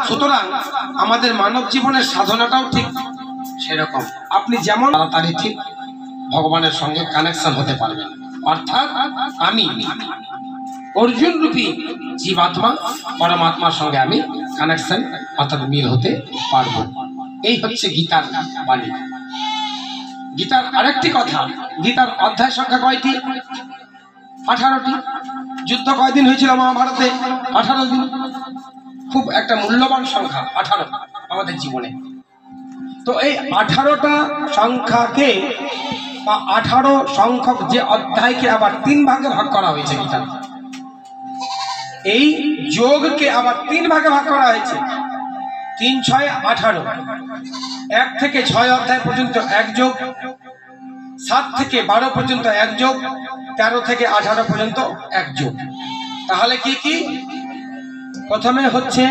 সুতরাং আমাদের মানব জীবনের সাধনাটাও ঠিক সেরকম। আপনি যেমন তাড়াতাড়ি ঠিক ভগবানের সঙ্গে কানেকশন হতে পারবেন, অর্থাৎ আমি অর্জুন রূপী জীবাত্মা পরমাত্মার সঙ্গে আমি কানেকশন অর্থাৎ মিল হতে পারবো। এই হচ্ছে গীতার বাণী। গীতার আরেকটি কথা, গীতার অধ্যায় সংখ্যা কয়টি? 18টি। যুদ্ধ কয়দিন হয়েছিল মহাভারতে? 18 দিন। খুব একটা মূল্যবান সংখ্যা 18 আমাদের জীবনে। তো এই 18টা সংখ্যাকে বা 18 সংখ্যক যে অধ্যায়কে আবার 3 ভাগে ভাগ করা হয়েছে গীতা। এই যোগকে আবার 3 ভাগে ভাগ করা হয়েছে। 3 6 18, 1 থেকে 6 অধ্যায় পর্যন্ত 1 যোগ, 7 থেকে 12 পর্যন্ত 1 যোগ, 13 থেকে 18 পর্যন্ত 1 যোগ। তাহলে কি কি? প্রথমে হচ্ছে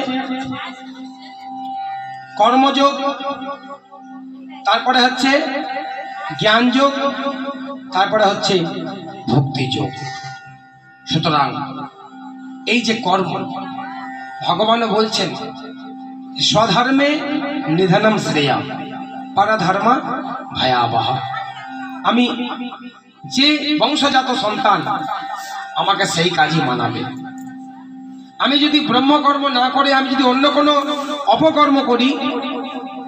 কর্মযোগ, তারপরে হচ্ছে জ্ঞান যোগ, তারপরে হচ্ছে ভক্তি যোগ। সুতরাং এই যে কর্ম, ভগবান বলছেন স্বধর্মে নিধনম শ্রেয়া পরধর্মা ভয়াবহ। আমি যে বংশজাত সন্তান, আমাকে সেই কাজই মানাবে। আমি যদি ব্রহ্মকর্ম না করে আমি যদি অন্য কোনো অপকর্ম করি,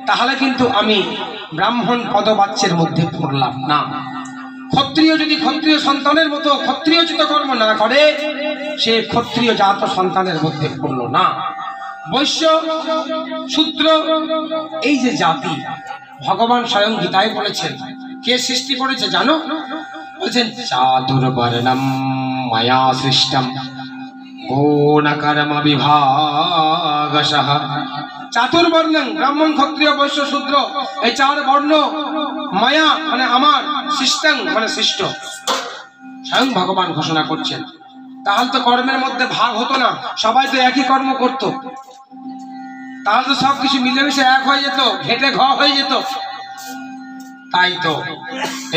তাহলে কিন্তু আমি ব্রাহ্মণ পদবাচ্যের মধ্যে পড়লাম না। ক্ষত্রিয় যদি ক্ষত্রিয় সন্তানের মতো ক্ষত্রিয়োচিত কর্ম না করে, সে ক্ষত্রিয় জাত সন্তানের মধ্যে পড়ল না। বৈশ্য, শূদ্র, এই যে জাতি, ভগবান স্বয়ং গীতায় বলেছেন কে সৃষ্টি করেছে জানো? বলছেন চাতুর্বর্ণম মায়া সৃষ্টম গুণকর্ম বিভাগশঃ। চাতুর্বর্ণ, ব্রাহ্মণ, ক্ষত্রিয়, বৈশ্য, শূদ্র, এই 4 বর্ণ মায়া মানে আমার, সৃষ্টং মানে সৃষ্ট, স্বয়ং ভগবান ঘোষণা করছেন। তাহলে তো কর্মের মধ্যে ভাগ হতো না, সবাই তো একই কর্ম করত, তাহলে তো সবকিছু মিলেমিশে এক হয়ে যেত, ঘেটে ঘ হয়ে যেত। তাই তো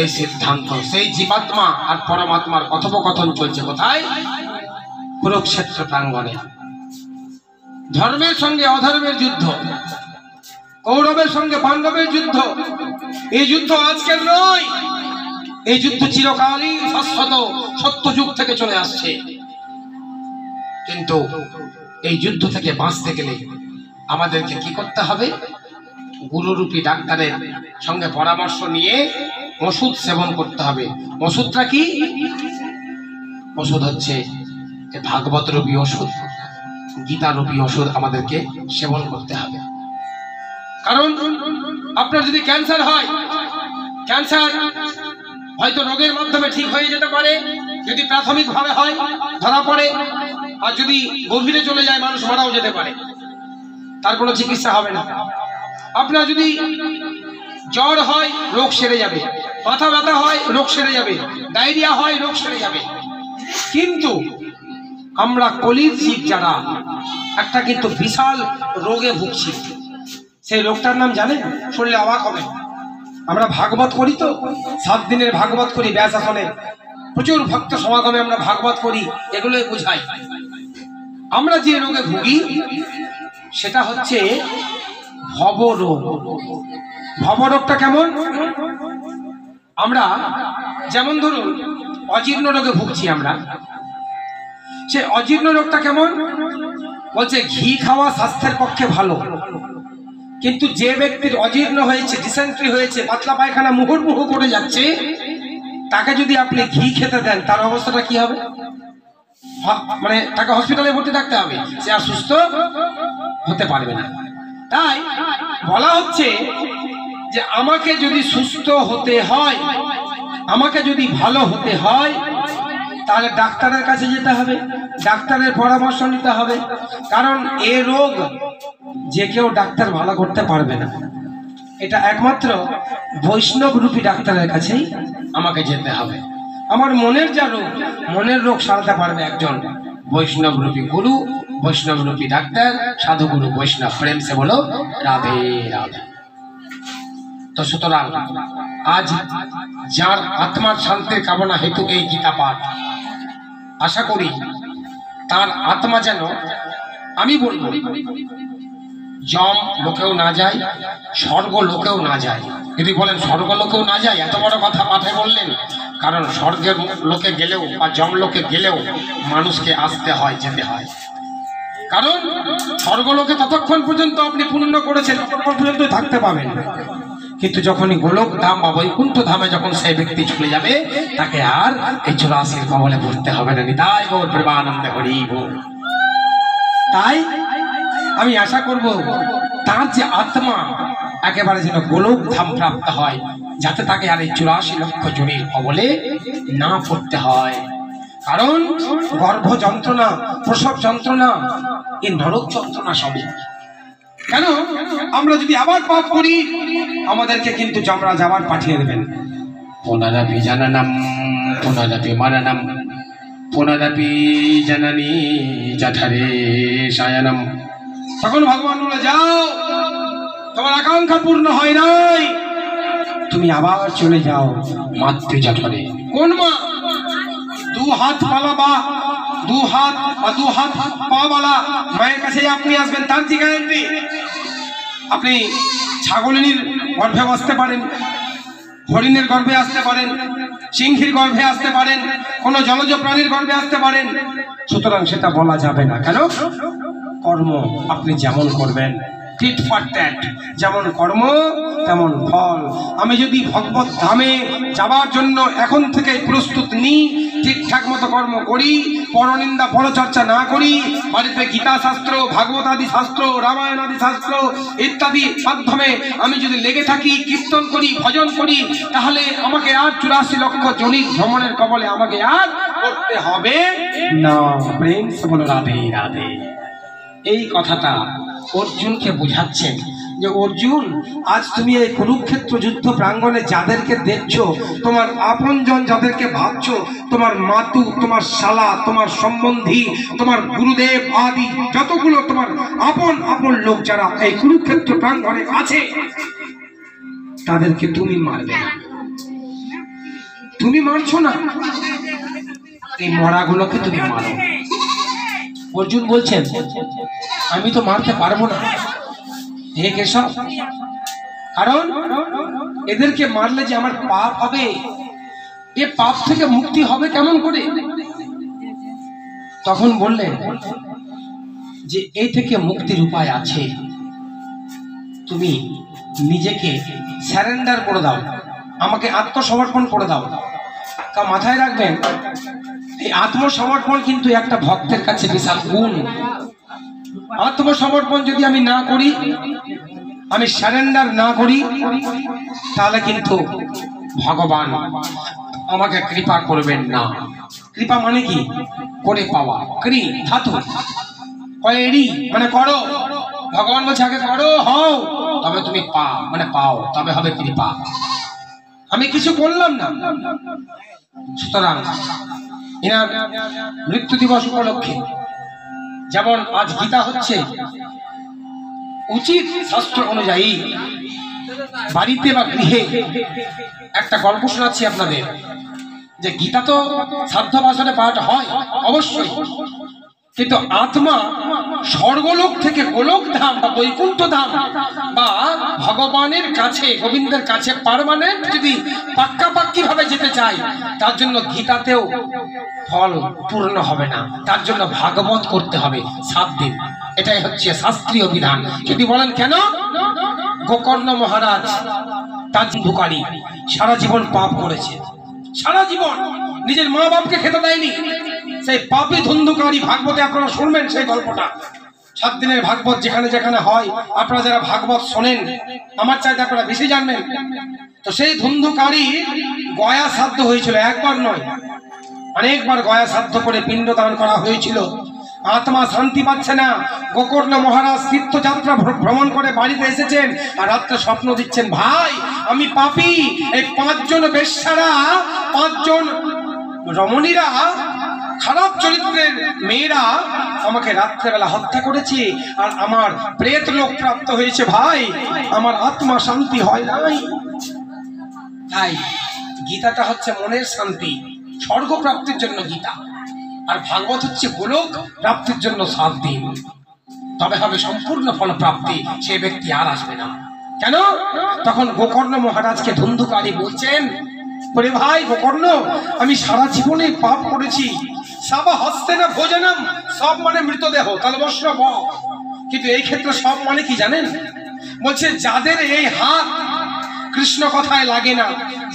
এই সিদ্ধান্ত, সেই জীবাত্মা আর পরমাত্মার কথোপকথন চলছে কোথায়? কুরুক্ষেত্র প্রাঙ্গণে। ধর্মের সঙ্গে অধর্মের যুদ্ধ, কৌরবের সঙ্গে পাণ্ডবের যুদ্ধ। এই যুদ্ধ আজকের নয়, এই যুদ্ধ চিরকালীন শাশ্বত সত্যযুগ থেকে চলে আসছে। কিন্তু এই যুদ্ধ থেকে বাঁচতে গেলে আমাদেরকে কি করতে হবে? গুরুরূপী ডাক্তারের সঙ্গে পরামর্শ নিয়ে ওষুধ সেবন করতে হবে। ওষুধটা কি? ওষুধ হচ্ছে ভাগবত রূপী ওষুধ, গীতা রূপী ওষুধ আমাদেরকে সেবন করতে হবে। কারণ আপনার যদি ক্যান্সার হয়, ক্যান্সার হয়তো রোগের মাধ্যমে ঠিক হয়ে যেতে পারে, যদি প্রাথমিকভাবে হয় ধরা পড়ে, আর যদি গভীরে চলে যায় মানুষ মারাও যেতে পারে, তার কোনো চিকিৎসা হবে না। আপনার যদি জ্বর হয় রোগ সেরে যাবে, মাথা ব্যথা হয় রোগ সেরে যাবে, ডায়রিয়া হয় রোগ সেরে যাবে। কিন্তু আমরা কলির জীব যারা, একটা কিন্তু বিশাল রোগে ভুগছি। সেই রোগটার নাম জানেন? শুনলে অবাক হবে। আমরা ভাগবত করি তো, 7 দিনের ভাগবত করি, ব্যাস আসনে প্রচুর ভক্ত সমাগমে আমরা ভাগবত করি, এগুলোই বুঝাই। আমরা যে রোগে ভুগি সেটা হচ্ছে ভবরোগ। ভবরোগটা কেমন? আমরা যেমন ধরুন অজীর্ণ রোগে ভুগছি আমরা, সে অজীর্ণ রোগটা কেমন? বলছে ঘি খাওয়া স্বাস্থ্যের পক্ষে ভালো, কিন্তু যে ব্যক্তির অজীর্ণ হয়েছে, ডিসেন্ট্রি হয়েছে, পাতলা পায়খানা মুহুর্মুহু করে যাচ্ছে, তাকে যদি আপনি ঘি খেতে দেন, তার অবস্থাটা কি হবে? মানে তাকে হসপিটালে ভর্তি থাকতে হবে, সে আর সুস্থ হতে পারবে না। তাই বলা হচ্ছে যে আমাকে যদি সুস্থ হতে হয়, আমাকে যদি ভালো হতে হয়, তাহলে ডাক্তারের কাছে যেতে হবে, ডাক্তারের পরামর্শ নিতে হবে। কারণ এ রোগ যে কেউ ডাক্তার ভালো করতে পারবে না, এটা একমাত্র বৈষ্ণব রূপী ডাক্তারের কাছেই আমাকে যেতে হবে। আমার মনের যা রোগ, মনের রোগ সারাতে পারবে একজন বৈষ্ণব রূপী গুরু, বৈষ্ণব রূপী ডাক্তার, সাধুগুরু বৈষ্ণব। প্রেম সে বলো রাধে রাধে। তো সুতরাং আজ যার আত্মার শান্তির কামনা হেতু এই গীতা পাঠ, আশা করি তার আত্মা যেন আমি বলবো যম লোকেও না যায়, স্বর্গ লোকেও না যায়। যদি বলেন স্বর্গ লোকেও না যায়, এত বড় কথা মাথায় বললেন, কারণ স্বর্গের লোকে গেলেও বা যম লোকে গেলেও মানুষকে আসতে হয়, যেতে হয়। কারণ স্বর্গলোকে ততক্ষণ পর্যন্ত আপনি পুণ্য করেছেন ততক্ষণ পর্যন্ত থাকতে পাবেন, কিন্তু যখনই গোলক ধাম বা বৈকুণ্ঠ ধামে যখন সেই ব্যক্তি চলে যাবে, তাকে আর এই 84 কবলে পড়তে হবে না। নিতাই গৌর প্রেমানন্দে হরি বল। তাই আমি আশা করব তার যে আত্মা একেবারে যেন গোলক ধাম প্রাপ্ত হয়, যাতে তাকে আর এই 84 লক্ষ জনের কবলে না পড়তে হয়। কারণ গর্ভ যন্ত্রণা, প্রসব যন্ত্রণা, এই নরক যন্ত্রণা সবই। কেন আমরা যদি আবার পাপ করি, আমাদেরকে কিন্তু যমরাজ আবার পাঠিয়ে দেবেন। পুনরপি জননম পুনরপি মরণম পুনরপি জননী জঠরে শয়নম। তখন ভগবান বলে, যাও, তোমার আকাঙ্ক্ষা পূর্ণ হয় নাই, তুমি আবার চলে যাও মাতৃ জঠরে। কোন মা? দু হাত পালা বা দু হাত পা বালা মায়ের কাছে আপনি আসবেন, তার কি গ্যারান্টি? আপনি ছাগলিনীর গর্ভে আসতে পারেন, হরিণের গর্ভে আসতে পারেন, সিংহীর গর্ভে আসতে পারেন, কোনো জলজ প্রাণীর গর্ভে আসতে পারেন। সুতরাং সেটা বলা যাবে না। কেন? কর্ম আপনি যেমন করবেন, টিট ফর ট্যাট, যেমন কর্ম তেমন ফল। আমি যদি ভগবত ধামে যাবার জন্য এখন থেকে প্রস্তুত নিই, ঠিকঠাক মতো কর্ম করি, পরনিন্দা পরচর্চা না করি, বাড়িতে গীতা শাস্ত্র, ভাগবত আদি শাস্ত্র, রামায়ণ আদি শাস্ত্র ইত্যাদি মাধ্যমে আমি যদি লেগে থাকি, কীর্তন করি, ভজন করি, তাহলে আমাকে আর 84 লক্ষ জনির ভ্রমণের কবলে আমাকে আর করতে হবে না। প্রেম সে বলো রাধে রাধে। এই কথাটা অর্জুনকে বোঝাচ্ছেন যে অর্জুন, আজ তুমি এই কুরুক্ষেত্র যুদ্ধ প্রাঙ্গণে যাদেরকে দেখছো, তোমার আপনজন যাদেরকে ভাবছো, তোমার মাতু, তোমার শালা, তোমার সম্বন্ধী, তোমার গুরুদেব আদি যতগুলো তোমার আপন লোক যারা এই কুরুক্ষেত্র প্রাঙ্গণে আছে, তাদেরকে তুমি মারবে না। তুমি মারছো না, এই মরাগুলোকে তুমি মারো। অর্জুন বলছেন, আমি তো মারতে পারবো না হে কেশব, কারণ এদেরকে মারলে যে আমার পাপ হবে, এ পাপ থেকে মুক্তি হবে কেমন করে? তখন বললেন যে এই থেকে মুক্তির উপায় আছে, তুমি নিজেকে স্যারেন্ডার করে দাও, আমাকে আত্মসমর্পণ করে দাও। তা মাথায় রাখবেন, এই আত্মসমর্পণ কিন্তু একটা ভক্তের কাছে বিশাল গুণ। আত্মসমর্পণ যদি আমি না করি, আমি সারেন্ডার না করি, তাহলে কিন্তু ভগবান আমাকে কৃপা করবেন না। কৃপা মানে কি? করে পাওয়া। কৃ ধাতু, কয়েরি মানে করো। ভগবান বলছে আগে করো, হও, তবে তুমি মানে পাও, তবে হবে কৃপা। আমি কিছু বললাম না। সুতরাং এনার মৃত্যু দিবস উপলক্ষে যেমন আজ গীতা হচ্ছে, উচিত শাস্ত্র অনুযায়ী বাড়িতে বা গৃহে একটা গল্প শোনাচ্ছি আপনাদের, যে গীতা তো সাধ্য ভাষণে পাঠ হয় অবশ্যই, কিন্তু আত্মা স্বর্গলোক থেকে গোলক ধাম বা বৈকুণ্ঠ ধাম বা ভগবানের কাছে, গোবিন্দের কাছে পার্মানেন্ট যদি পাক্কাপাক্কি ভাবে যেতে চাই, তার জন্য গীতাতেও ফল পূর্ণ হবে না। তার জন্য ভাগবত করতে হবে 7 দিন। এটাই হচ্ছে শাস্ত্রীয় বিধান। যদি বলেন কেন? গোকর্ণ মহারাজ তার ধুকারি সারা জীবন পাপ করেছে, সারা জীবন নিজের মা বাপকে খেতে দেয়নি, সেই পাপী ধুন্ধুকারী ভাগবতে আপনারা শুনবেন সেই গল্পটা। 7 দিনের ভাগবত যেখানে যেখানে হয়, আপনারা যারা ভাগবত শোনেন আমার চাইতে আপনারা বেশি জানবেন। তো সেই ধুন্ধুকারী গয়া শ্রাদ্ধ হয়েছিল, একবার নয় অনেকবার গয়া শ্রাদ্ধ করে পিণ্ড দান করা হয়েছিল। আত্মা শান্তি পাচ্ছে না। গোকর্ণ মহারাজ তীর্থযাত্রা ভ্রমণ করে বাড়িতে এসেছেন, আর রাত্রে স্বপ্ন দিচ্ছেন, ভাই আমি পাপী, এই 5 জন বেশ্যারা, 5 জন রমণীরা, খারাপ চরিত্রের মেয়েরা আমাকে রাত্রেবেলা হত্যা করেছে, আর আমার প্রেত লোক প্রাপ্ত হয়েছে। ভাই আমার আত্মা শান্তি হয় নাই। তাই গীতাটা হচ্ছে মনের শান্তি, স্বর্গ প্রাপ্তির জন্য গীতা, আর ভাগবত হচ্ছে গোলক প্রাপ্তির জন্য 7 দিন। তবে হবে সম্পূর্ণ ফলপ্রাপ্তি, সে ব্যক্তি আর আসবে না। কেন? তখন গোকর্ণ মহারাজকে ধুন্ধুকারী বলছেন, ওরে ভাই গোকর্ণ, আমি সারা জীবনে পাপ করেছি, সাবা হস্তে না ভোজনম, সব মানে মৃতদেহ, তাহলে বৈষ্ণব। কিন্তু এই ক্ষেত্রে সব মানে কি জানেন? বলছে যাদের এই হাত কৃষ্ণ কথায় লাগে না,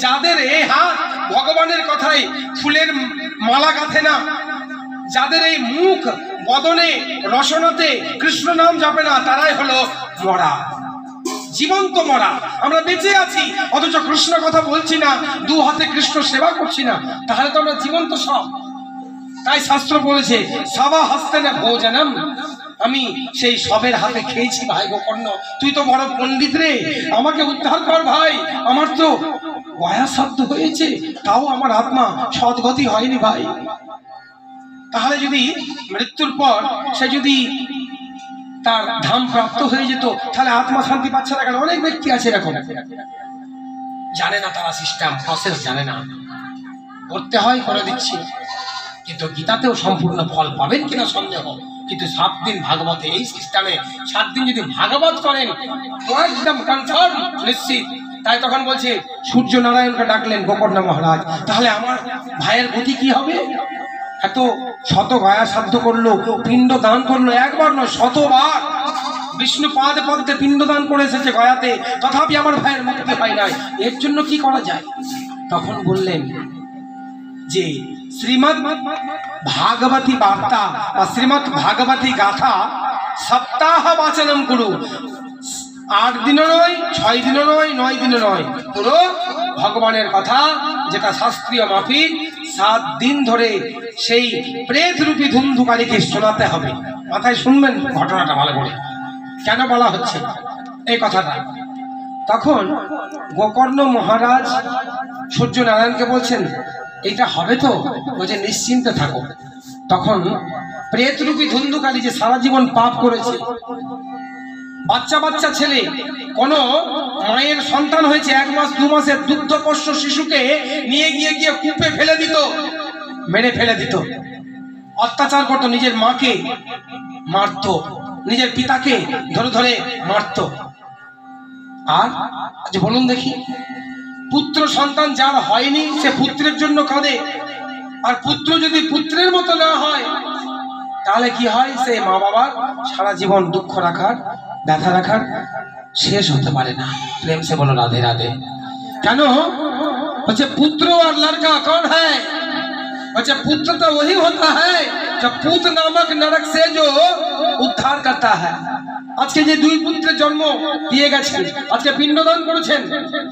যাদের এই হাত ভগবানের কথায় ফুলের মালা গাঁথে না, যাদের এই মুখ বদনে রসনাতে কৃষ্ণ নাম জপে না, তারাই হলো মরা, জীবন্ত মরা। আমরা বেঁচে আছি অথচ কৃষ্ণ কথা বলছি না, দু হাতে কৃষ্ণ সেবা করছি না, তাহলে তো আমরা জীবন্ত সব। তাই শাস্ত্র বলেছে সাবা হস্তে না ভোজনম, আমি সেই সবের হাতে খেয়েছি। ভাই গোকর্ণ, তুই তো বড় পণ্ডিত রে, আমাকে উদ্ধার কর ভাই, আমার তো গয়াসাধ্য হয়েছে, তাও আমার আত্মা সদ্গতি হয়নি ভাই। তাহলে যদি মৃত্যুর পর সে যদি তার ধাম প্রাপ্ত হয়ে যেত, তাহলে আত্মা শান্তি পাচ্ছে না কেন? অনেক ব্যক্তি আছে এরকম, জানে না, তারা সিস্টেম প্রসেস জানে না, করতে হয় করে দিচ্ছি। কিন্তু গীতাতেও সম্পূর্ণ ফল পাবেন কিনা সন্দেহ, কিন্তু 7 দিন ভাগবতে এই সিস্টেমে 7 দিন যদি ভাগবত করেন একদম কনফার্ম নিশ্চিত। তাই তখন বলছে সূর্য নারায়ণকে ডাকলেন গোকর্ণ মহারাজ, তাহলে আমার ভাইয়ের গতি কি হবে? এত শত গয়া সাধ্য করলো, পিণ্ড দান করলো, একবার নয় 100বার বিষ্ণু পাদে পদ্মে পিণ্ড দান করে এসেছে গয়াতে, তথাপি আমার ভাইয়ের মুক্তি হয় নাই, এর জন্য কি করা যায়? তখন বললেন যে শ্রীমৎ ভাগবতী বার্তা বা শ্রীমৎ ভাগবতী গাথা সপ্তাহ বাচনম করু, 8 দিনও নয়, 6 দিনও নয়, 9 দিনও নয়, পুরো ভগবানের কথা যেটা শাস্ত্রীয় মাফিক 7 দিন ধরে সেই প্রেত রূপী ধুন্ধুকারীকে শোনাতে হবে। মাথায় শুনবেন ঘটনাটা ভালো করে, কেন বলা হচ্ছে এই কথাটা। তখন গোকর্ণ মহারাজ সূর্য নারায়ণকে বলছেন এটা হবে তো? বলছে নিশ্চিন্তে থাকো। তখন প্রেতরূপী ধুন্ধুকারী যে সারা জীবন পাপ করেছে, বাচ্চা বাচ্চা ছেলে, কোন মায়ের সন্তান হয়েছে 1 মাস 2 মাসের দুগ্ধপোষ্য শিশুকে নিয়ে গিয়ে কূপে ফেলে দিত, মেরে ফেলে দিত, অত্যাচার করতো, নিজের মাকে মারত, নিজের পিতাকে ধরে ধরে মারত। আর আজ বলুন দেখি, পুত্র সন্তান যার হয়নি সে পুত্রের জন্য কাঁদে, আর পুত্র যদি পুত্রের মতো না হয় তাহলে কি হয়? সে মা বাবার সারা জীবন দুঃখ রাখার, ব্যথা রাখার শেষ হতে পারে না। প্রেম সে বলো রাধে রাধে। কেন? বলছে পুত্র और लड़का कौन है? बच्चा पुत्र तो वही होता है जब पूत नामक नरक से जो उद्धार करता है। আজকে যে 2 পুত্রের জন্ম দিয়ে গেছেন, আজকে পিণ্ডদান করেছেন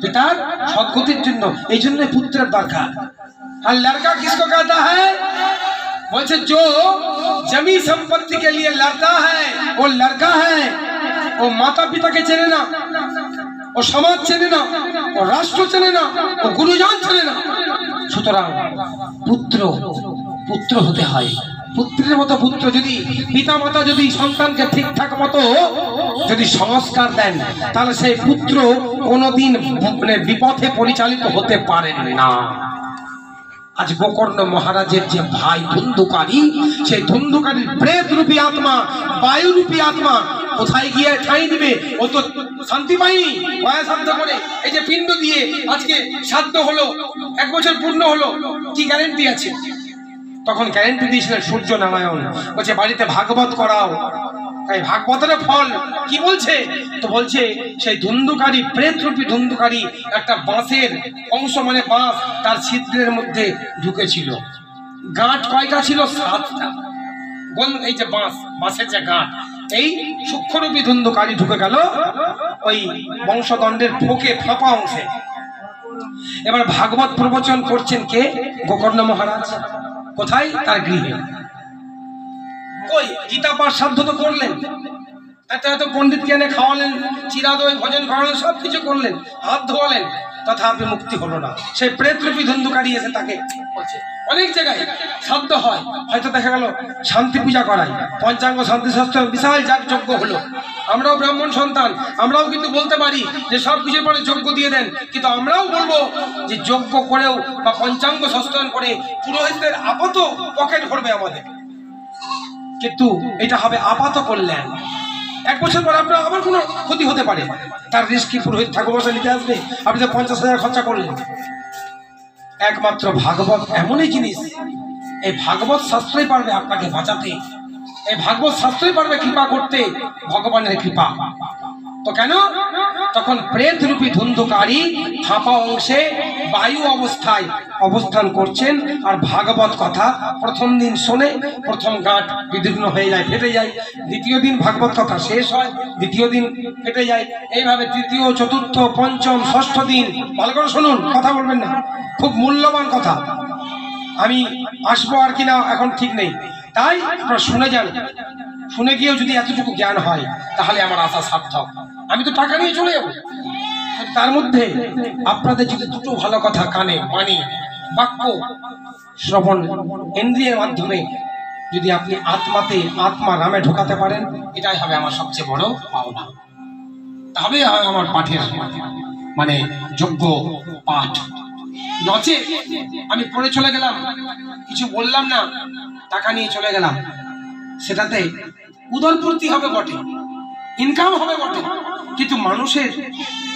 পিতার সদ্গতির জন্য, এই জন্য পুত্রের দরকার। আর लड़का किसको कहता है? বলছে जो जमी संपत्ति के लिए लड़ता है वो लड़का है। ও মাতা পিতাকে চেনে না, ও সমাজ চেনে না, ও রাষ্ট্র চেনে না, ও গুরুজন চেনে না। সুতরাং পুত্র পুত্র হতে হয়, পুত্রের মতো পুত্র। যদি পিতা মাতা যদি সন্তানকে ঠিকঠাক মতো যদি সংস্কার দেন, তাহলে সেই পুত্র কোনোদিন বিপথে পরিচালিত হতে পারেন না। আজ গোকর্ণ মহারাজের যে ভাই ধুন্ধুকারী, সেই ধুন্ধুকারীর প্রেত রূপী আত্মা, বায়ু রূপী আত্মা কোথায় গিয়ে ঠাঁই দিবে? ও তো শান্তি পায়নি গয়া সাধ্য করে। এই যে পিণ্ড দিয়ে আজকে সাধ্য হলো, 1 বছর পূর্ণ হলো, কি গ্যারেন্টি আছে? তখন গ্যারেন্টি দিয়েছিলেন সূর্য নারায়ণ, বলছে বাড়িতে ভাগবত করাও। তাই ভাগবতের ফল কি বলছে? তো বলছে সেই ধুন্ধুকারী, প্রেতরূপী ধুন্ধুকারী একটা বাঁশের অংশ, মানে বাঁশ, তার ছিদ্রের মধ্যে ঢুকেছিল। গাঁট কয়টা ছিল? 7টা। এই যে বাঁশের যে গাঁট, এই সূক্ষ্মরূপী ধুন্ধুকারী ঢুকে গেল ওই বংশদণ্ডের ফোকে, ফাঁপা অংশে। এবার ভাগবত প্রবচন করছেন কে? গোকর্ণ মহারাজ। কোথায়? তার গৃহে। কই গীতা পাঠ সাধ্য তো করলেন, এত পণ্ডিতকে এনে খাওয়ালেন, চিরা দই ভোজন করালেন, সব কিছু করলেন, হাত ধোয়ালেন, তথাপি মুক্তি হলো না। সেই প্রেতরূপী ধুন্ধুকারী এসে তাকে বলছে। অনেক জায়গায় সাধ্য হয়, হয়তো দেখা গেল শান্তি পূজা করায়, পঞ্চাঙ্গ শান্তি শাস্ত্র বিশাল যাগযজ্ঞ হলো। আমরাও ব্রাহ্মণ সন্তান, আমরাও কিন্তু বলতে পারি যে সব কিছুর পরে যজ্ঞ দিয়ে দেন, কিন্তু আমরাও বলবো যে যজ্ঞ করেও বা পঞ্চাঙ্গ শাস্ত্র করে পুরোহিতদের আপাত পকেট ভরবে আমাদের, কিন্তু এটা হবে আপাত কল্যাণ। 1 বছর পর আপনার আবার কোনো ক্ষতি হতে পারে। তার রিস্ক কি পুরোহিত ঠাকুর মশাই নিতে আসবে? আপনি তো 50,000 খরচা করলেন। একমাত্র ভাগবত এমনই জিনিস, এই ভাগবত শাস্ত্রই পারবে আপনাকে বাঁচাতে, এই ভাগবত শাস্ত্রই পারবে কৃপা করতে, ভগবানের কৃপা। তো কেন? তখন প্রেত রূপী ধুন্ধুকারী ফাঁপা অংশে বায়ু অবস্থায় অবস্থান করছেন, আর ভাগবত কথা প্রথম দিন শোনে, প্রথম গাঁট বিদীর্ণ হয়ে যায়, ফেটে যায়। দ্বিতীয় দিন ভাগবত কথা শেষ হয়, দ্বিতীয় দিন ফেটে যায়। এইভাবে তৃতীয়, চতুর্থ, পঞ্চম, ষষ্ঠ দিন, ভালো করে শুনুন, কথা বলবেন না, খুব মূল্যবান কথা। আমি আসবো আর কিনা এখন ঠিক নেই, তাই আপনারা শুনে যান। শুনে গিয়েও যদি এতটুকু জ্ঞান হয় তাহলে আমার আশা সার্থক। আমি তো টাকা নিয়ে চলে যাবো, তার মধ্যে আপনাদের যদি দুটো ভালো কথা কানে, বাণী, বাক্য শ্রবণ ইন্দ্রিয়ের মাধ্যমে যদি আপনি আত্মা নামে ঢোকাতে পারেন, এটাই হবে আমার সবচেয়ে বড় পাওনা। তবে আমার পাঠের মানে যোগ্য পাঠ। নচে আমি পড়ে চলে গেলাম, কিছু বললাম না, টাকা নিয়ে চলে গেলাম, সেটাতে উদরপূর্তি হবে বটে, ইনকাম হবে বটে, কিন্তু মানুষের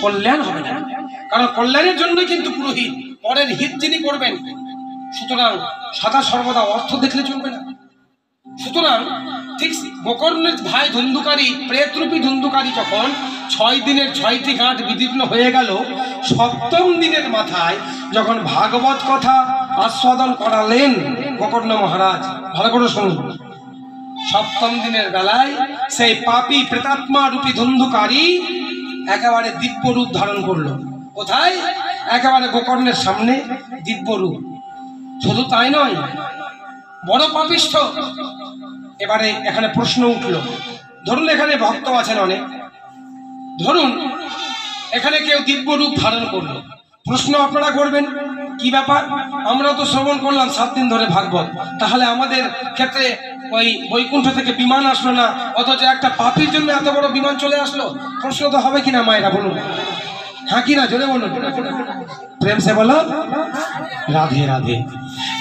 কল্যাণ হবে না। কারণ কল্যাণের জন্য কিন্তু পুরোহিত, পরের হিত যিনি করবেন। সুতরাং সদা সর্বদা অর্থ দেখলে চলবে না। সুতরাং ঠিক গোকর্ণের ভাই ধুন্ধুকারী, প্রেতরূপী ধুন্ধুকারী যখন 6 দিনের 6টি গাঁট বিদীর্ণ হয়ে গেল, 7ম দিনের মাথায় যখন ভাগবত কথা আস্বাদন করালেন গোকর্ণ মহারাজ, ভালো করে শুনুন, 7ম দিনের বেলায় সেই পাপী প্রেতাত্মা রূপী ধুন্ধুকারী একেবারে দিব্য রূপ ধারণ করলো। কোথায়? একেবারে গোকর্ণের সামনে দিব্য রূপ। শুধু তাই নয়, বড় পাপিষ্ঠ। এবারে এখানে প্রশ্ন উঠল, ধরুন এখানে ভক্ত আছেন অনেক, ধরুন এখানে কেউ দিব্য রূপ ধারণ করলো, প্রশ্ন আপনারা করবেন কি ব্যাপার, আমরা তো শ্রবণ করলাম 7 দিন ধরে ভাগবত, তাহলে আমাদের ক্ষেত্রে ওই বৈকুণ্ঠ থেকে বিমান আসলো না, অথচ একটা পাপীর জন্য এত বড় বিমান চলে আসলো? প্রশ্ন তো হবে কিনা মায়েরা, বলুন হ্যাঁ কিনা, জোরে বলুন, প্রেম সে বলো রাধে রাধে।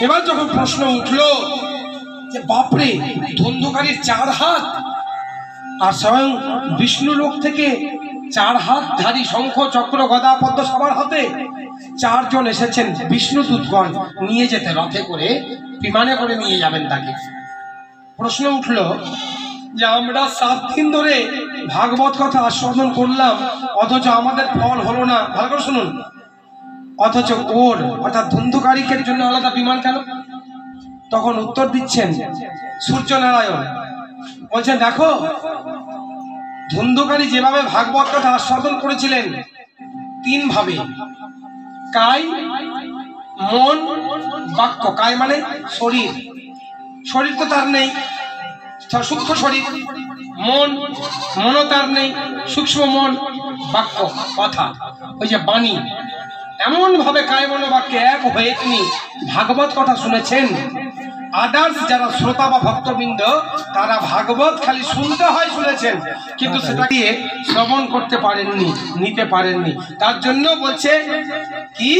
এবার যখন প্রশ্ন উঠলো যে বাপরে, ধুন্ধুকারীর 4 হাত, আর স্বয়ং বিষ্ণু লোক থেকে 4 হাতধারী শঙ্খ চক্র গদা পদ্ম সবার হাতে 4 জন এসেছেন বিষ্ণু দূতগণ, নিয়ে যেতে রথে করে, বিমানে করে নিয়ে যাবেন তাকে। প্রশ্ন উঠলো যে আমরা 7 দিন ধরে ভাগবত কথা আস্বাদন করলাম, অথচ আমাদের ফল হলো না। ভালো করে শুনুন, অথচ ওর অর্থাৎ ধুন্ধুকারীকের জন্য আলাদা বিমান কেন? তখন উত্তর দিচ্ছেন সূর্যনারায়ণ, বলছেন দেখো, ধুন্ধুকারী যেভাবে ভাগবত কথা আস্বাদন করেছিলেন 3 ভাবে, কায়, মন, বাক্য। কায় মানে শরীর, শরীর তো তার নেই, সূক্ষ্ম শরীর। মনও তার নেই, সূক্ষ্ম মন। বাক্য কথা, ওই যে বাণী, এমন ভাবে কায় মন বাক্যে এক হয়ে তিনি ভাগবত কথা শুনেছেন। আদার্স যারা শ্রোতা বা ভক্তবৃন্দ, তারা ভাগবত খালি শুনতে হয় শুনেছেন, কিন্তু সেটা দিয়ে শ্রবণ করতে পারেননি, নিতে পারেননি। তার জন্য বলছে কি,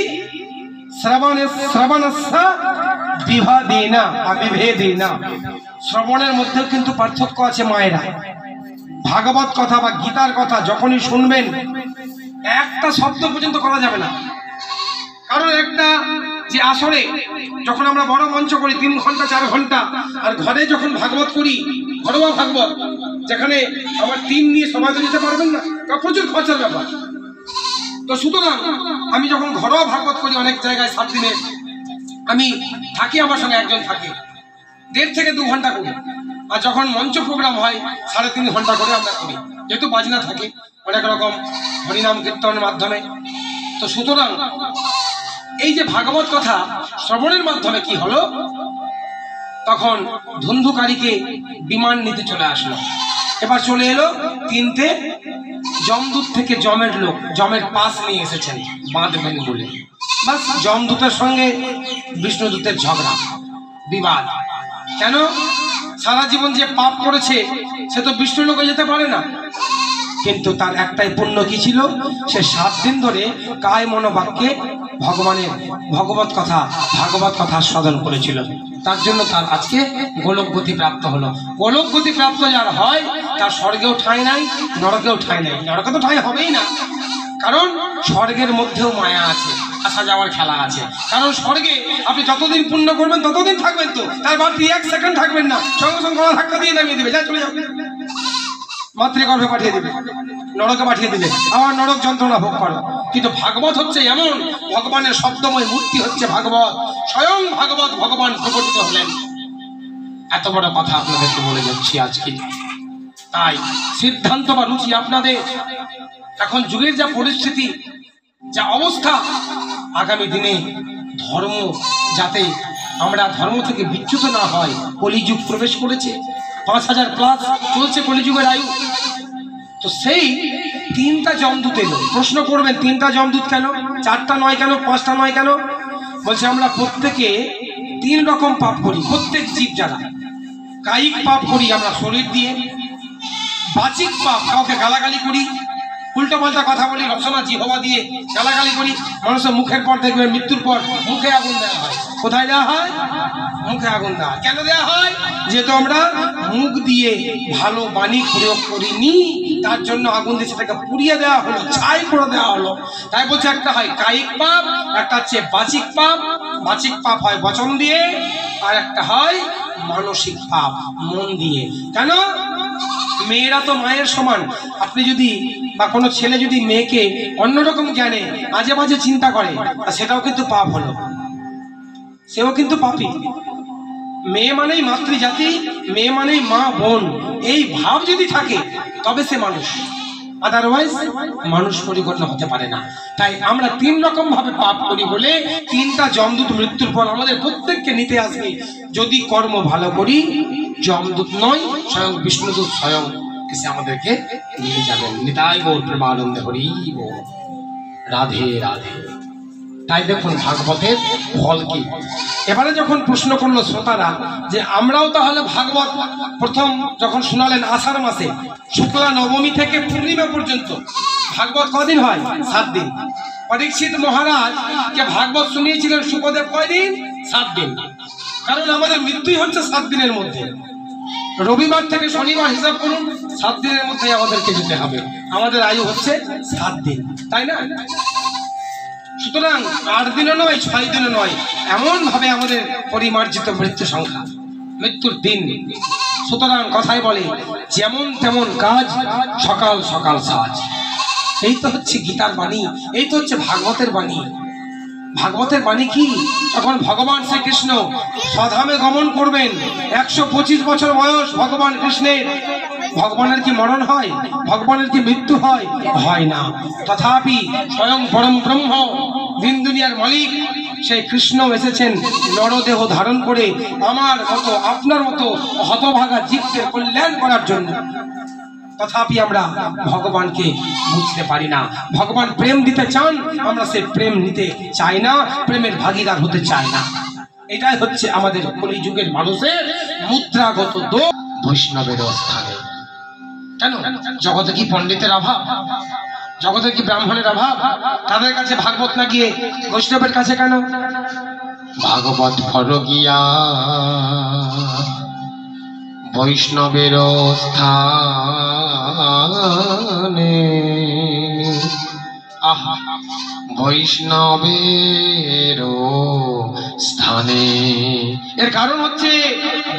শ্রবণের মধ্যেও কিন্তু পার্থক্য আছে মায়েরা। ভাগবত কথা বা গীতার কথা যখনই শুনবেন, একটা শব্দ পর্যন্ত করা যাবে না। কারণ একটা যে আসরে যখন আমরা বড় মঞ্চ করি 3 ঘন্টা 4 ঘন্টা, আর ঘরে যখন ভাগবত করি, ঘরোয়া ভাগবত, যেখানে আমার টিম নিয়ে সমাজে যেতে পারবেন না, প্রচুর খরচার ব্যাপার। তো সুতরাং আমি যখন ঘরোয়া ভাগবত করি অনেক জায়গায় 7 দিনে আমি থাকি, আমার সঙ্গে একজন থাকে, 1.5 থেকে 2 ঘন্টা করি। আর যখন মঞ্চ প্রোগ্রাম হয় 3.5 ঘন্টা করে আমরা করি, যেহেতু বাজনা থাকে অনেক রকম হরিনাম কীর্তনের মাধ্যমে। তো সুতরাং এই যে ভাগবত কথা শ্রবণের মাধ্যমে কি হলো, তখন ধুন্ধুকারীকে বিমান নিতে চলে আসলো। এবার চলে এলো 3টে যমদূত থেকে যমের লোক, যমের পাস নিয়ে এসেছেন বাঁধবেন বলে। বাস যমদূতের সঙ্গে বিষ্ণুদূতের ঝগড়া, বিবাদ। কেন? সারা জীবন যে পাপ করেছে সে তো বিষ্ণু লোকে যেতে পারে না, কিন্তু তার একটাই পুণ্য কি ছিল, সে 7 দিন ধরে কায় মনোবাক্যে ভগবানের ভাগবত কথা আস্বাদন করেছিল। তার জন্য তার আজকে গোলক গতি প্রাপ্ত হলো। গোলক গতি প্রাপ্ত যার হয় তার স্বর্গেও ঠাঁই নাই, নরকেও ঠাঁই নাই। নরকে তো ঠাঁই হবেই না, কারণ স্বর্গের মধ্যেও মায়া আছে, আসা যাওয়ার খেলা আছে। কারণ স্বর্গে আপনি যতদিন পুণ্য করবেন ততদিন থাকবেন, তো তার বাড়তি 1 সেকেন্ড থাকবেন না, সঙ্গে সঙ্গে গলা ধাক্কা দিয়ে নামিয়ে দেবে, যা চলে যাবে, মাতৃগর্ভে পাঠিয়ে দেবে, নরকে পাঠিয়ে দিলে আবার নরক যন্ত্রণা ভোগ করো। কিন্তু ভাগবত হচ্ছে এমন, ভগবানের শব্দময় মূর্তি হচ্ছে ভাগবত, স্বয়ং ভাগবত ভগবান প্রকটিত হলেন। এত বড় কথা আপনাদেরকে বলে যাচ্ছি আজকে। তাই সিদ্ধান্ত বা রুচি আপনাদের, এখন যুগের যা পরিস্থিতি, যা অবস্থা, আগামী দিনে ধর্ম যাতে আমরা ধর্ম থেকে বিচ্যুত না হয়, কলিযুগ প্রবেশ করেছে, 5000 প্লাস চলছে কলিযুগের আয়ু। তো সেই 3টা যমদূত এলো। প্রশ্ন করবেন 3টা যমদূত কেন, 4টা নয় কেন, 5টা নয় কেন? বলছে আমরা প্রত্যেকে 3 রকম পাপ করি, প্রত্যেক জীব যারা। কায়িক পাপ করি আমরা শরীর দিয়ে, বাচিক পাপ কাউকে গালাগালি করি, উল্টো পাল্টা কথা বলি, রচনা জিহ্বা দিয়ে গালাগালি করি। মানুষের মুখের পর দেখবেন মৃত্যুর পর মুখে আগুন দেওয়া হয়। কোথায় দেওয়া হয়? মুখে আগুন দেওয়া। কেন দেওয়া হয়? যেহেতু আমরা মুখ দিয়ে ভালো বাণী প্রয়োগ করিনি, তার জন্য আগুন দিয়ে সেটাকে পুড়িয়ে দেওয়া হলো, ছাই করে দেওয়া হলো। তাই বলছে একটা হয় কায়িক পাপ, একটা হচ্ছে বাচিক পাপ। বাচিক পাপ হয় বচন দিয়ে, আর একটা হয় মানসিক পাপ, মন দিয়ে। কেন? মেয়েরা তো মায়ের সমান। আপনি যদি বা কোনো ছেলে যদি মেয়েকে অন্যরকম জ্ঞানে আজে বাজে চিন্তা করে, সেটাও কিন্তু পাপ হলো, সেও কিন্তু পাপী। মেয়ে মানেই মাতৃজাতি, মেয়ে মানেই মা বোন, এই ভাব যদি থাকে তবে সে মানুষ, আদারওয়াইজ মানুষ পরিগণ্য হতে পারে না। তাই আমরা 3 রকম ভাবে পাপ করি বলে 3টা যমদূত মৃত্যুর পর আমাদের প্রত্যেককে নিতে আসবে। যদি কর্ম ভালো করি, যমদূত নয়, স্বয়ং বিষ্ণুদূত স্বয়ং এসে আমাদেরকে নিয়ে যাবেন। নিতাই গৌর প্রেমানন্দে, হরি বল, রাধে রাধে। তাই দেখুন ভাগবতের ফল কি। এবারে যখন প্রশ্ন করলো শ্রোতারা যে আমরাও তাহলে ভাগবত প্রথম যখন শোনালেন আষাঢ় মাসে শুক্লা নবমী থেকে পূর্ণিমা পর্যন্ত ভাগবত কদিন হয়? 7 দিন। পরীক্ষিত মহারাজ কে ভাগবত শুনিয়েছিলেন সুখদেব কয়দিন? 7 দিন। কারণ আমাদের মৃত্যুই হচ্ছে 7 দিনের মধ্যে। রবিবার থেকে শনিবার হিসাব করুন, 7 দিনের মধ্যে আমাদেরকে যেতে হবে। আমাদের আয়ু হচ্ছে 7 দিন, তাই না? সুতরাং 8 দিনও নয়, 6 দিনও নয়, এমন ভাবে আমাদের পরিমার্জিত মৃত্যু সংখ্যা, মৃত্যুর দিন। সুতরাং কথাই বলে যেমন তেমন কাজ, সকাল সকাল সাজ। এই তো হচ্ছে গীতার বাণী, এই তো হচ্ছে ভাগবতের বাণী। ভাগবতের বাণী কি? তখন ভগবান শ্রীকৃষ্ণ স্বধামে গমন করবেন, 125 বছর বয়স ভগবান কৃষ্ণের। ভগবানের কি মরণ হয়? ভগবানের কি মৃত্যু হয়? হয় না। তথাপি স্বয়ং পরম ব্রহ্ম, দিন দুনিয়ার মালিক সেই কৃষ্ণ এসেছেন নরদেহ ধারণ করে আমার মতো আপনার মতো হতভাগা জীবদের কল্যাণ করার জন্য। তথাপি আমরা ভগবানকে বুঝতে পারি না। ভগবান প্রেম দিতে চান, আমরা সে প্রেম নিতে চাই না, প্রেমের ভাগীদার হতে চাই না। এটাই হচ্ছে আমাদের কলিযুগের মানুষের মুদ্রাগত দোষ। বৈষ্ণবের স্থানে কেন? জগতে কি পণ্ডিতের অভাব? জগতে কি ব্রাহ্মণের অভাব? তাদের কাছে ভাগবত না গিয়ে বৈষ্ণবের কাছে কেন? ভাগবত ফরগিয়া বৈষ্ণবের স্থানে, আহা বৈষ্ণবের স্থানে। এর কারণ হচ্ছে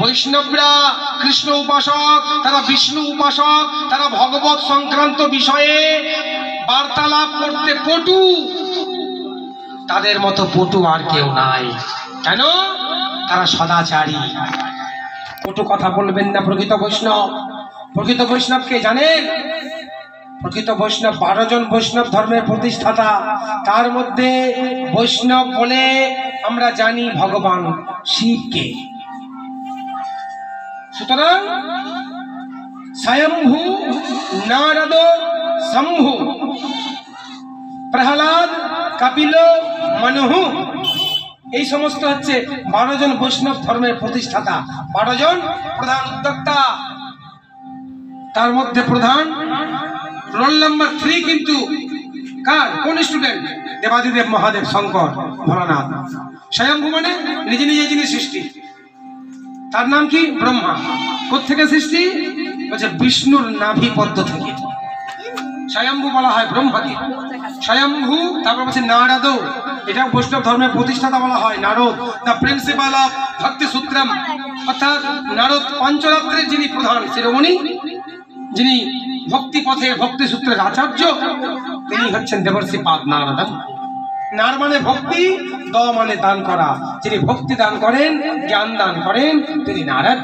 বৈষ্ণবরা কৃষ্ণ উপাসক, তারা বিষ্ণু উপাসক, তারা ভগবত সংক্রান্ত বিষয়ে বার্তালাপ করতে পটু। তাদের মতো পটু আর কেউ নাই। কেন? তারা সদাচারী। পটু কথা বলবেন না প্রকৃত বৈষ্ণব। প্রকৃত বৈষ্ণবকে জানেন? প্রকৃত বৈষ্ণব 12 জন বৈষ্ণব ধর্মের প্রতিষ্ঠাতা। তার মধ্যে বৈষ্ণব বলে আমরা জানি ভগবান শিবকে। সুতরাং স্বয়ম্ভু, নারদ, শম্ভু, প্রহ্লাদ, কপিল, মনুহু, এই সমস্ত হচ্ছে 12 জন বৈষ্ণব ধর্মের প্রতিষ্ঠাতা, 12 জন প্রধান উদ্যোক্তা। তার মধ্যে প্রধান রোল নাম্বার 3 কিন্তু কার? কোন স্টুডেন্ট? দেবাদিদেব মহাদেব শঙ্কর ভোলানাথ। স্বয়ম্ভু মানে নিজে নিজে যিনি সৃষ্টি। তার নাম কি? ব্রহ্মা। কোথেকে সৃষ্টি? বলছে বিষ্ণুর নাভি পদ্ম থেকে। স্বয়ম্ভু বলা হয় ব্রহ্মাকে, স্বয়ম্ভু। তারপর বলছে নারদ, এটা বৈষ্ণব ধর্মের প্রতিষ্ঠাতা বলা হয় নারদ, দ্য প্রিন্সিপাল অফ ভক্তি সূত্রম, অর্থাৎ নারদ পঞ্চরাত্রের যিনি প্রধান শিরোমণি, যিনি ভক্তি পথের ভক্তি সূত্রের আচার্য, তিনি হচ্ছেন দেবর্ষি পাদ নারদম। নার মানে ভক্তি, দ মানে দান করা, যিনি ভক্তি দান করেন, জ্ঞান দান করেন, তিনি নারদ।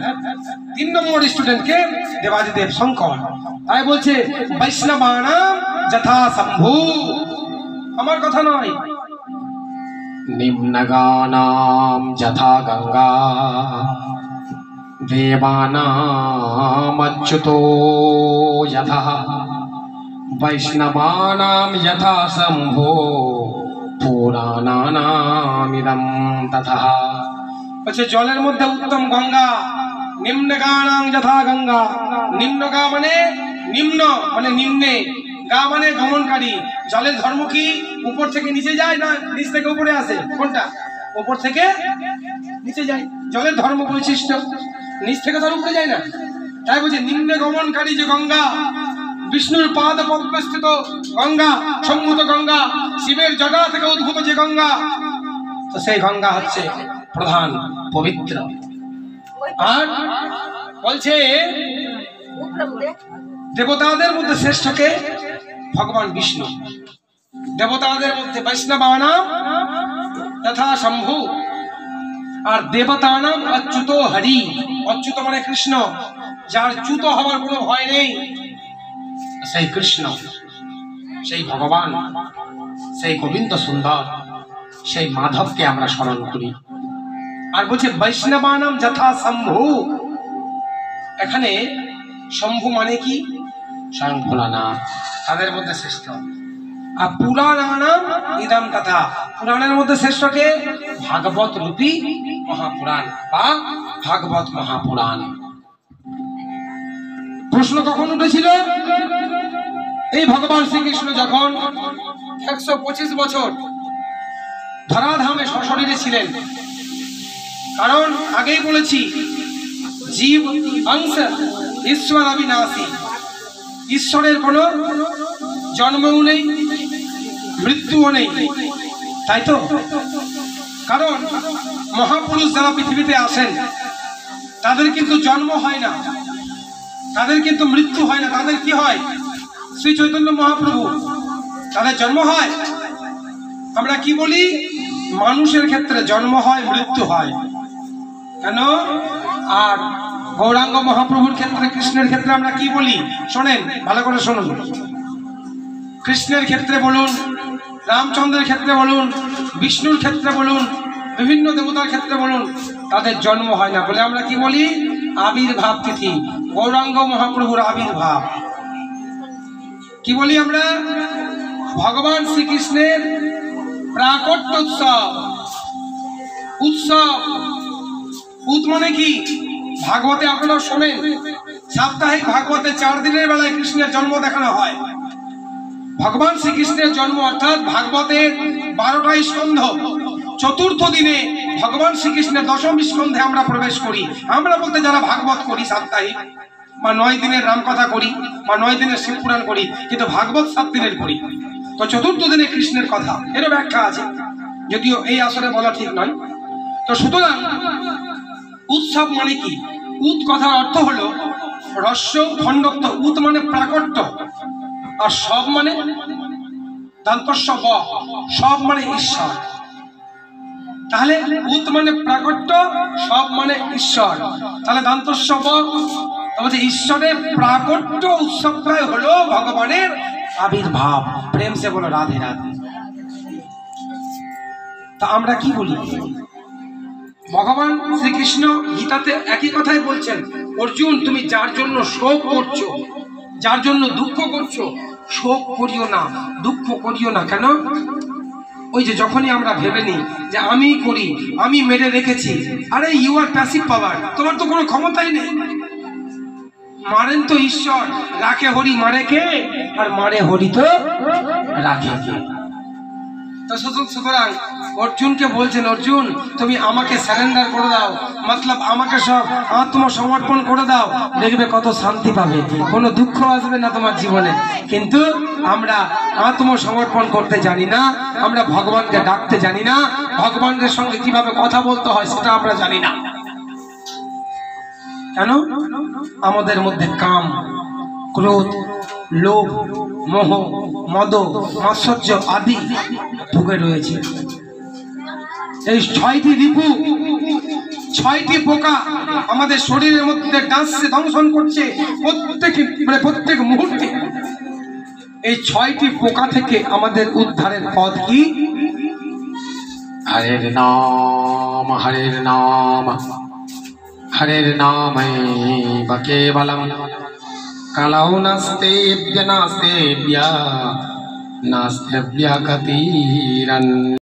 3 নম্বর স্টুডেন্টকে দেবাদিদেব শঙ্কর। তাই বলছে বৈষ্ণবানাম যথা শম্ভু, আমার কথা নয়, নিম্নগানাম যথা গঙ্গা দেবানাম অচ্যুতো যথা বৈষ্ণবানাম যথা শম্ভো পুরাণানামিদম তথা। বলছে জলের মধ্যে উত্তম গঙ্গা, নিম্নগানাম যথা গঙ্গা। নিম্নগা মানে নিম্ন, মানে নিম্নে, গা মানে গমনকারী। জলের ধর্ম কি উপর থেকে নিচে যায় না নিচ থেকে উপরে আসে? কোনটা? উপর থেকে নিচে যায়। জলের ধর্ম বৈশিষ্ট্য নিচ থেকে ধর উপরে যায় না। তাই বলছে নিম্নে গমনকারী যে গঙ্গা, বিষ্ণুর পাদ পদ্মস্থিত গঙ্গা, সম্ভূত গঙ্গা, শিবের জটা থেকে উদ্ভূত যে গঙ্গা, তো সেই গঙ্গা হচ্ছে প্রধান পবিত্র। আর বলছে দেবতাদের মধ্যে শ্রেষ্ঠকে ভগবান বিষ্ণু। দেবতাদের মধ্যে বৈষ্ণবানাম তথা শম্ভু, আর দেবতানাম অচ্যুত হরি। অচ্যুত মানে কৃষ্ণ, যার চ্যুত হওয়ার কোনো ভয় নেই, সেই কৃষ্ণ, সেই ভগবান, সেই গোবিন্দ সুন্দর, সেই মাধবকে আমরা স্মরণ করি। আর বলছে বৈষ্ণবানাম যথা শম্ভু, এখানে শম্ভু মানে কি? স্বয়ং ভোলানাথ, তাদের মধ্যে শ্রেষ্ঠ। আর পুরাণানাম ইদম তথা, পুরাণের মধ্যে শ্রেষ্ঠকে ভাগবত রূপী মহাপুরাণ বা ভাগবত মহাপুরাণ। প্রশ্ন কখন উঠেছিল? এই ভগবান শ্রীকৃষ্ণ যখন 125 বছর ধরাধামে সশরীরে ছিলেন। কারণ আগেই বলেছি জীব অংশ ঈশ্বর অবিনাশী, ঈশ্বরের কোনো জন্মও নেই, মৃত্যুও নেই, তাই তো? কারণ মহাপুরুষ যারা পৃথিবীতে আসেন তাদের কিন্তু জন্ম হয় না, তাদের কিন্তু মৃত্যু হয় না। তাদের কি হয়? শ্রী চৈতন্য মহাপ্রভু, তাদের জন্ম হয়। আমরা কি বলি? মানুষের ক্ষেত্রে জন্ম হয়, মৃত্যু হয়। কেন? আর গৌরাঙ্গ মহাপ্রভুর ক্ষেত্রে, কৃষ্ণের ক্ষেত্রে আমরা কি বলি? শোনেন, ভালো করে শুনুন। কৃষ্ণের ক্ষেত্রে বলুন, রামচন্দ্রের ক্ষেত্রে বলুন, বিষ্ণুর ক্ষেত্রে বলুন, বিভিন্ন দেবতার ক্ষেত্রে বলুন, তাদের জন্ম হয় না বলে আমরা কি বলি? আবির্ভাব তিথি, গৌরাঙ্গ মহাপ্রভুর আবির্ভাব। কি বলি আমরা? ভগবান শ্রীকৃষ্ণের প্রাকট্য উৎসব। উৎসব উৎ মানে কি? ভাগবতে আপনারা শোনেন, সাপ্তাহিক ভাগবতে 4 দিনের বেলায় কৃষ্ণের জন্ম দেখানো হয়। ভগবান শ্রীকৃষ্ণের জন্ম অর্থাৎ ভাগবতের 12টা স্কন্ধ, চতুর্থ দিনে ভগবান শ্রীকৃষ্ণের দশম স্কন্ধে আমরা প্রবেশ করি। আমরা বলতে যারা ভাগবত করি সাপ্তাহিক, বা 9 দিনের রামকথা করি, বা 9 দিনের শিবপুরাণ করি, কিন্তু ভাগবত 7 দিনের করি। তো চতুর্থ দিনে কৃষ্ণের কথা, এরও ব্যাখ্যা আছে, যদিও এই আসরে বলা ঠিক নয়। তো সুতরাং উৎসব মানে কি? উৎ কথার অর্থ হলো রস্য খণ্ডত্ব। উৎ মানে প্রাকট্য, আর সব মানে দান্তস্য ব, সব মানে ঈশ্বর। তাহলে উৎ মানে প্রাকট্য, সব মানে ঈশ্বর, তাহলে দান্তস্য ব। বলছে ঈশ্বরের প্রাকট্য উৎসবটাই হলো ভগবানের আবির্ভাব। প্রেম সে বলো রাধে রাধে। তা আমরা কি বলি? ভগবান শ্রীকৃষ্ণ গীতাতে একই কথাই বলছেন, অর্জুন তুমি যার জন্য শোক করছো, যার জন্য দুঃখ করছো, শোক করিও না, দুঃখ করিও না। কেন? ওই যে যখনই আমরা ভেবে নিই যে আমি করি, আমি মেরে রেখেছি, আরে ইউ আর প্যাসিভ পাওয়ার, তোমার তো কোনো ক্ষমতাই নেই। মারেন তো ঈশ্বর, রাখে হরি, মারে কে? আর মারে হরি তো রাখে কে? তো সুতরাং অর্জুনকে বলছেন, অর্জুন তুমি আমাকে সারেন্ডার করে দাও, মতলব আমাকে সব আত্মসমর্পণ করে দাও, দেখবে কত শান্তি পাবে, কোনো দুঃখ আসবে না তোমার জীবনে। কিন্তু আমরা আত্মসমর্পণ করতে জানি না, আমরা ভগবানকে ডাকতে জানি না, ভগবানের সঙ্গে কিভাবে কথা বলতে হয় সেটা আমরা জানি না। কেন? আমাদের মধ্যে কাম, ক্রোধ, লোভ, মোহ, মদ, মাৎসর্য আদি ঢুকে রয়েছে। এই 6টি রিপু, 6টি পোকা আমাদের শরীরের মধ্যে ডাঁসছে, দংশন করছে প্রত্যেক মুহূর্তে। এই 6টি পোকা থেকে আমাদের উদ্ধারের পথ কি? হরের নাম, হরের নাম, হরের নামৈব কেবলম, কালৌ নাস্তেভ্য নাস্তেভ্য নাস্তেভ্য গতিরন্যথা।